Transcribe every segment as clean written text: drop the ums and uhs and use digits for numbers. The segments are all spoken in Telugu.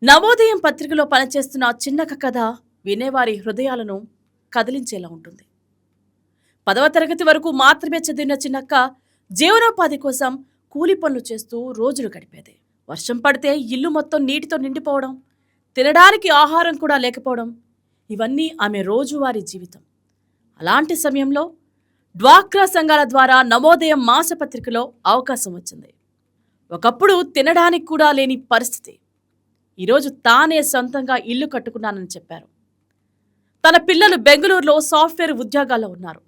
నవోదయం పత్రికలో పనిచేస్తున్న ఆ చిన్నక కథ వినేవారి హృదయాలను కదిలించేలా ఉంటుంది. 10వ తరగతి వరకు మాత్రమే చదివిన చిన్నక్క జీవనోపాధి కోసం కూలి పనులు చేస్తూ రోజులు గడిపేది. వర్షం పడితే ఇల్లు మొత్తం నీటితో నిండిపోవడం, తినడానికి ఆహారం కూడా లేకపోవడం, ఇవన్నీ ఆమె రోజువారీ జీవితం. అలాంటి సమయంలో డ్వాక్రా సంఘాల ద్వారా నవోదయం మాసపత్రికలో అవకాశం వచ్చింది. ఒకప్పుడు తినడానికి కూడా లేని పరిస్థితి. ఈరోజు తానే సొంతంగా ఇల్లు కట్టుకున్నానని చెప్పారు. తన పిల్లలు బెంగళూరులో సాఫ్ట్వేర్ ఉద్యోగాల్లో ఉన్నారు.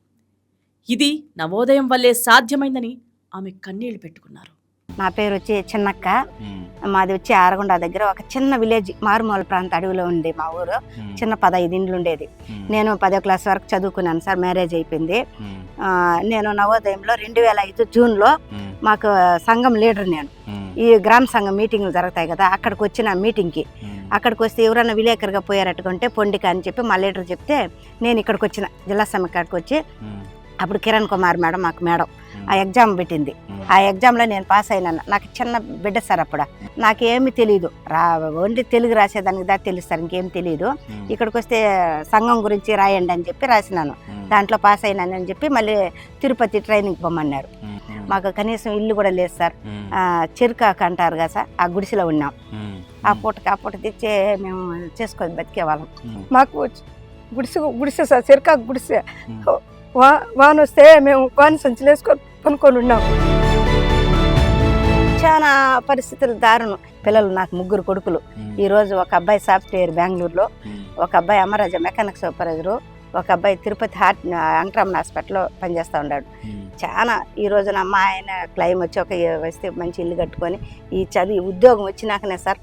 ఇది నవోదయం వల్లే సాధ్యమైందని ఆమె కన్నీళ్లు పెట్టుకున్నారు. నా పేరు వచ్చి చిన్నక్క. మాది వచ్చి ఆరగొండ దగ్గర ఒక చిన్న విలేజ్, మారుమూల ప్రాంత అడవిలో ఉంది మా ఊరు. చిన్న 15 ఇండ్లు ఉండేది. నేను 10వ క్లాస్ వరకు చదువుకున్నాను సార్. మ్యారేజ్ అయిపోయింది. నేను నవోదయంలో 2005 జూన్లో మాకు సంఘం లీడర్ నేను. ఈ గ్రామ సంఘం మీటింగ్లు జరుగుతాయి కదా, అక్కడికి వచ్చిన మీటింగ్కి. అక్కడికి వస్తే ఎవరైనా విలేకరుగా పోయారట్టుకుంటే పొండిక అని చెప్పి మా లీడర్ చెప్తే నేను ఇక్కడికి వచ్చిన, జిల్లా సమ్మె కాడికి వచ్చి. అప్పుడు కిరణ్ కుమార్ మేడం మాకు మేడం ఆ ఎగ్జామ్ పెట్టింది. ఆ ఎగ్జామ్లో నేను పాస్ అయినాను. నాకు చిన్న బిడ్డ సార్. అప్పుడు నాకేమీ తెలియదు, ఓన్లీ తెలుగు రాసేదానికి దా తెలుసు సార్, ఇంకేం తెలియదు. ఇక్కడికి వస్తే సంఘం గురించి రాయండి అని చెప్పి రాసినాను. దాంట్లో పాస్ అయినాను అని చెప్పి మళ్ళీ తిరుపతి ట్రైనింగ్కి పొమ్మన్నారు. మాకు కనీసం ఇల్లు కూడా లేదు సార్. చెరుకాకు అంటారు కదా సార్, ఆ గుడిసెలో ఉన్నాం. ఆ పూట తెచ్చే మేము చేసుకొని బతికేవాళ్ళం. మాకు గుడిసె సార్, చెరుకాకు గుడిసె. వాన వస్తే మేము వాన సంచులు వేసుకొని పనుకొని ఉన్నాం. చాలా పరిస్థితులు దారుణం. పిల్లలు నాకు 3 కొడుకులు. ఈరోజు ఒక అబ్బాయి సాఫ్ట్వేర్ బెంగళూరులో, ఒక అబ్బాయి అమరాజ మెకానిక్ సూపర్వైజరు, ఒక అబ్బాయి తిరుపతి వెంకటరమణ హాస్పిటల్లో పనిచేస్తూ ఉన్నాడు. చాలా ఈ రోజున మా ఆయన క్లైమ్ వచ్చి వస్తే మంచి ఇల్లు కట్టుకొని ఈ ఉద్యోగం వచ్చినాకనే సార్